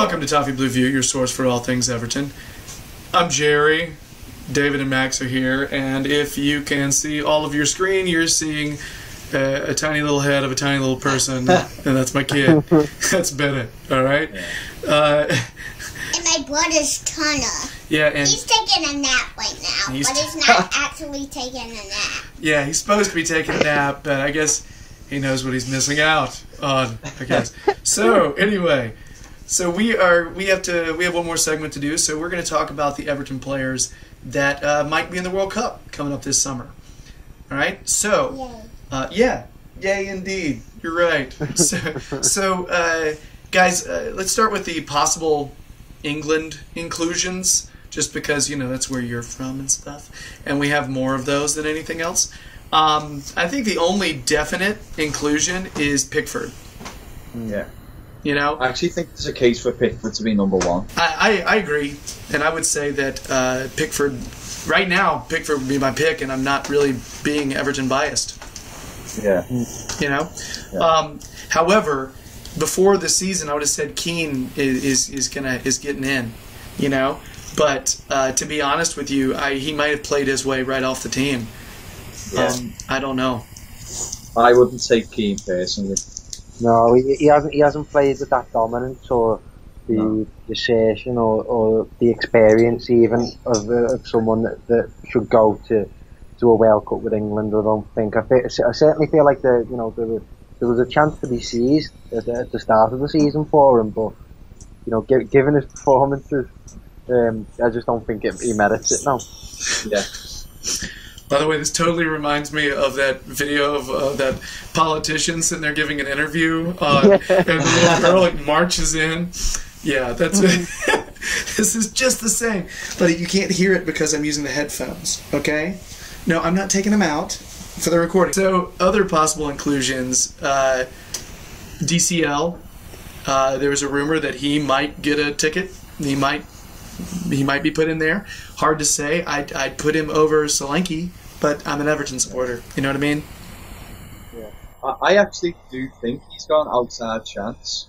Welcome to Toffee Blue View, your source for all things Everton. I'm Gerry. David and Max are here, and if you can see all of your screen, you're seeing a tiny little head of a tiny little person, and that's my kid. That's Bennett, all right? And my brother's Tana. Yeah, and he's taking a nap right now, but he's not actually taking a nap. Yeah, he's supposed to be taking a nap, but I guess he knows what he's missing out on, I guess. So, anyway, so we have one more segment to do, so we're going to talk about the Everton players that might be in the World Cup coming up this summer. All right? So, yay indeed. You're right. So, guys, let's start with the possible England inclusions, just because, that's where you're from and stuff. And we have more of those than anything else. I think the only definite inclusion is Pickford. Yeah. I actually think there's a case for Pickford to be number one. I agree. And I would say that Pickford, right now, Pickford would be my pick, and I'm not really being Everton biased. Yeah. Yeah. However, before the season, I would have said Keane is getting in, But to be honest with you, he might have played his way right off the team. Yeah. I don't know. I wouldn't take Keane personally. No, he hasn't played with that dominance or the assertion or the experience even of someone that should go to a World Cup with England. I don't think. I certainly feel like there was a chance to be seized at the start of the season for him, but given his performances, I just don't think he merits it now. Yeah. By the way, this totally reminds me of that video of that politician sitting there giving an interview, and the little girl marches in. Yeah, that's this is just the same, but you can't hear it because I'm using the headphones. Okay, no, I'm not taking them out for the recording. So, other possible inclusions: DCL. There was a rumor that he might get a ticket. He might be put in there. Hard to say. I'd put him over Solanke, but I'm an Everton supporter. You know what I mean? Yeah. I actually do think he's got an outside chance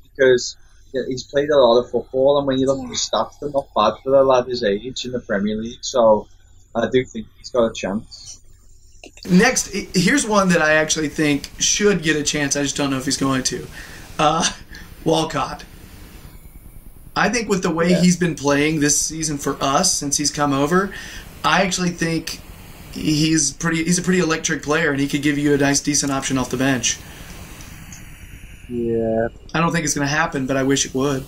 because he's played a lot of football, and when you look at the stats, they're not bad for a lad his age in the Premier League. So I do think he's got a chance. Next, here's one that I actually think should get a chance. I just don't know if he's going to. Walcott. I think with the way he's been playing this season for us since he's come over, I actually think he's a pretty electric player, and he could give you a nice, decent option off the bench. Yeah. I don't think it's going to happen, but I wish it would.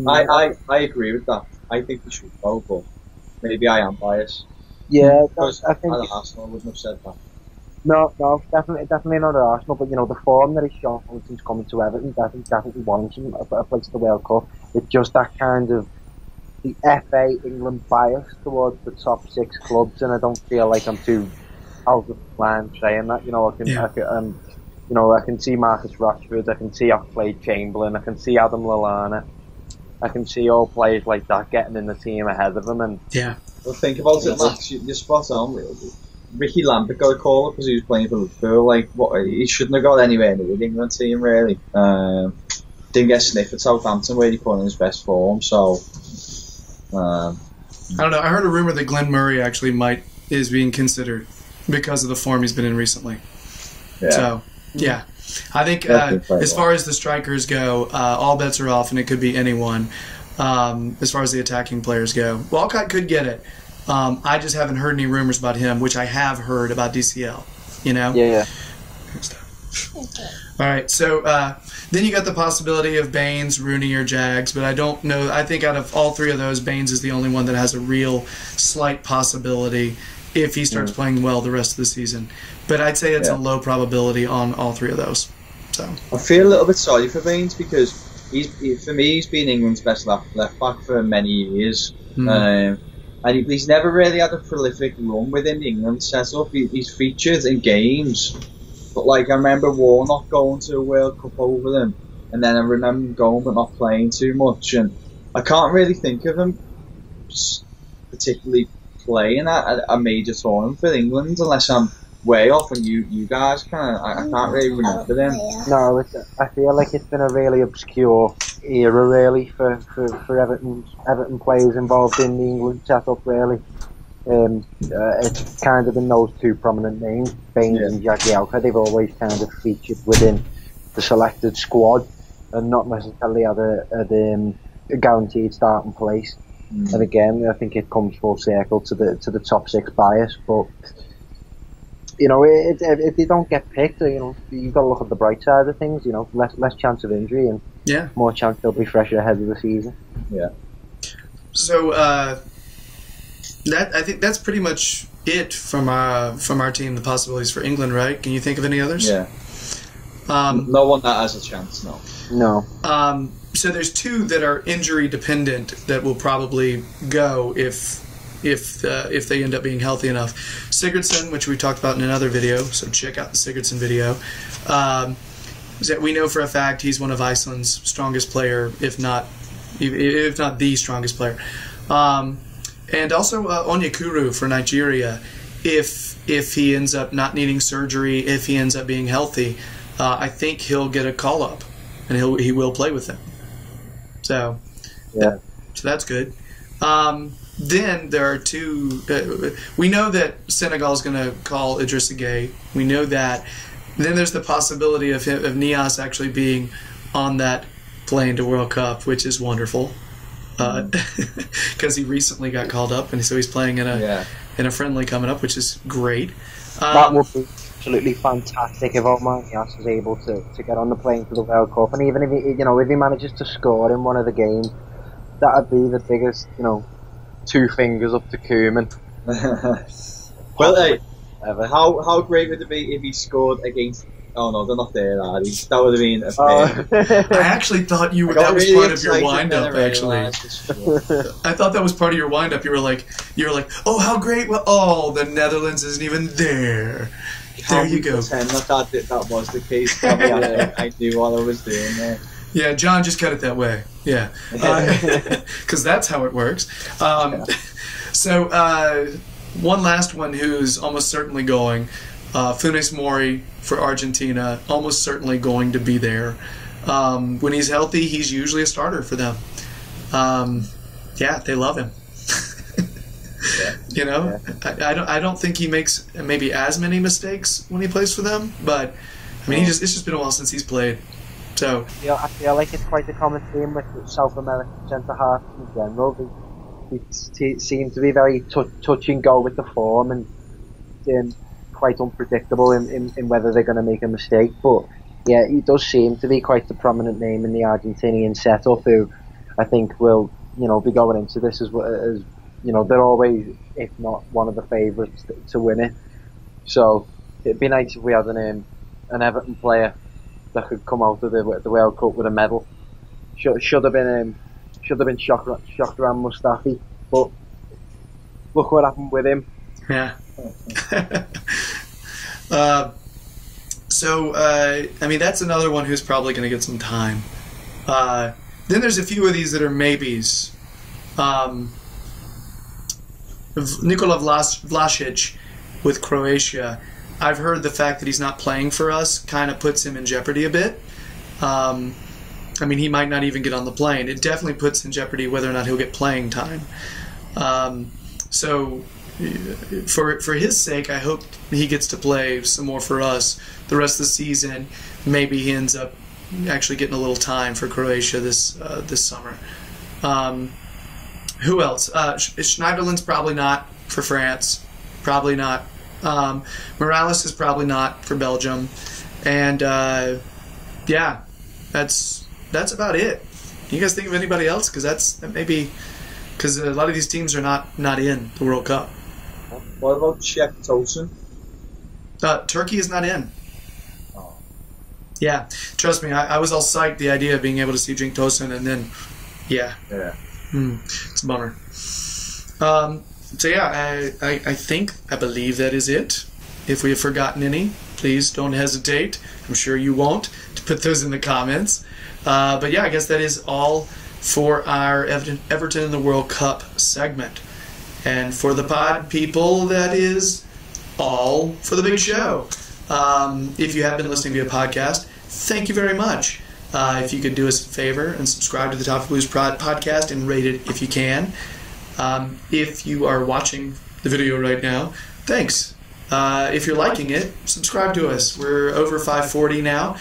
I agree with that. I think he should go, but maybe I am biased. Yeah, because I think Arsenal wouldn't have said that. No, definitely not at Arsenal. But the form that he's shown since coming to Everton, definitely warrants him a place at the World Cup. It's just that kind of the FA England bias towards the top 6 clubs, and I don't feel like I'm too out of line saying that. I can see Marcus Rashford, I can see Oxlade-Chamberlain, I can see Adam Lallana, I can see all players like that getting in the team ahead of him. And well, think about it, Max. You're spot on. Ricky Lambert got a call because he was playing for Liverpool. He shouldn't have got anywhere near the England team, really. Didn't get sniffed at Southampton where he put in his best form. So I don't know. I heard a rumor that Glenn Murray actually is being considered because of the form he's been in recently. Yeah. So I think as far as the strikers go, all bets are off, and it could be anyone. As far as the attacking players go, Walcott could get it. I just haven't heard any rumors about him, which I have heard about DCL. Yeah. Okay. All right, so then you got the possibility of Baines, Rooney, or Jags, but I don't know. I think out of all three of those, Baines is the only one that has a real slight possibility if he starts playing well the rest of the season. But I'd say it's a low probability on all three of those. So I feel a little bit sorry for Baines because for me he's been England's best left back for many years. And he's never really had a prolific run within the England setup. He's featured in games, but I remember Warnock going to a World Cup over him, and then I remember him going but not playing too much. And I can't really think of him particularly playing at a major tournament for England unless I'm way off, and you guys I can't really remember them. No, I feel like it's been a really obscure era, really, for Everton players involved in the England setup, really. It's kind of been those two prominent names, Baines and Jagielka. They've always kind of featured within the selected squad and not necessarily had a guaranteed starting place. And again, I think it comes full circle to the top six bias. But you know, if they don't get picked, you know, you've got to look at the bright side of things. You know, less chance of injury and more chance they'll be fresher ahead of the season. Yeah. So I think that's pretty much it from our team. The possibilities for England, right? Can you think of any others? Yeah. No one that has a chance. No. So there's two that are injury dependent that will probably go if they end up being healthy enough. Sigurdsson, which we talked about in another video, so check out the Sigurdsson video. That we know for a fact he's one of Iceland's strongest player, if not the strongest player. And also Onyekuru for Nigeria, if he ends up not needing surgery, if he ends up being healthy, I think he'll get a call up, and he will play with them. So that's good. Then there are two. We know that Senegal is going to call Idrissa Gueye. We know that. Then there's the possibility of Nias actually being on that plane to World Cup, which is wonderful, because he recently got called up, and so he's playing in a friendly coming up, which is great. That would be absolutely fantastic if Omar Nias is able to get on the plane for the World Cup, and even if he manages to score in one of the games, that'd be the biggest, two fingers up to Koeman. Well, hey, how great would it be if he scored against? Oh no, they're not there, are they? That would have been a pain. I actually thought that was part of your wind-up. Actually, I thought that was part of your wind-up. You were like, oh, how great! Well, oh, the Netherlands isn't even there. There you go. That was the case. I knew what I was doing there. Yeah, John just cut it that way. Yeah, because that's how it works. So one last one who's almost certainly going, Funes Mori for Argentina, almost certainly going to be there. When he's healthy, he's usually a starter for them. They love him. I don't think he makes maybe as many mistakes when he plays for them, but I mean, it's just been a while since he's played. So I feel like it's quite a common theme with South American centre halves in general. They seem to be very touch and go with the form and quite unpredictable in whether they're going to make a mistake. But yeah, he does seem to be quite the prominent name in the Argentinian setup, who I think will be going into this as they're always, if not one of the favourites to win it. So it'd be nice if we had an Everton player that could come out of the World Cup with a medal. Should have been Shokran Mustafi, but look what happened with him. Yeah. I mean, that's another one who's probably going to get some time. Then there's a few of these that are maybes. Nikola Vlasic with Croatia. I've heard the fact that he's not playing for us kind of puts him in jeopardy a bit. I mean, he might not even get on the plane. It definitely puts in jeopardy whether or not he'll get playing time. So for his sake, I hope he gets to play some more for us the rest of the season. Maybe he ends up actually getting a little time for Croatia this summer. Who else? Schneiderlin's probably not for France. Probably not. Morales is probably not for Belgium. And that's about it. You guys think of anybody else? Because because a lot of these teams are not in the World Cup. What about Cenk Tosun? Turkey is not in. Oh. Yeah, trust me, I was all psyched the idea of being able to see Cenk Tosun, and then it's a bummer. I believe that is it. If we have forgotten any, please don't hesitate. I'm sure you won't to put those in the comments. But yeah, I guess that is all for our Everton in the World Cup segment. And for the pod people, that is all for the big show. If you have been listening via podcast, thank you very much. If you could do us a favor and subscribe to the Toffee Blues podcast and rate it if you can. If you are watching the video right now, thanks. If you're liking it, subscribe to us. We're over 540 now,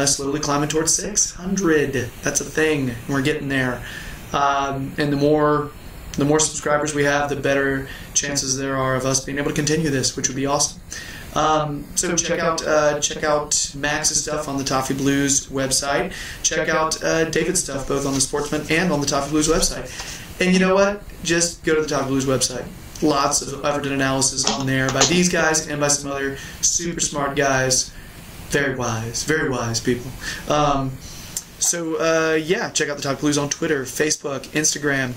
slowly climbing towards 600. That's a thing. We're getting there. And the more subscribers we have, the better chances there are of us being able to continue this, which would be awesome. So check out Max's stuff on the Toffee Blues website. Check out David's stuff both on the Sportsman and on the Toffee Blues website. And you know what? Just go to the Toffee Blues website. Lots of Everton analysis on there by these guys and by some other super smart guys. Very wise people. Yeah, check out the Toffee Blues on Twitter, Facebook, Instagram.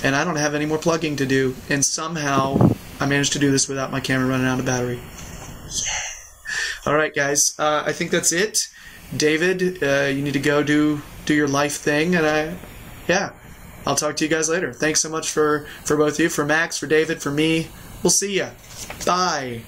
And I don't have any more plugging to do. And somehow I managed to do this without my camera running out of battery. Yeah. All right, guys. I think that's it. David, you need to go do your life thing, and I'll talk to you guys later. Thanks so much for both of you, for Max, for David, for me. We'll see ya. Bye.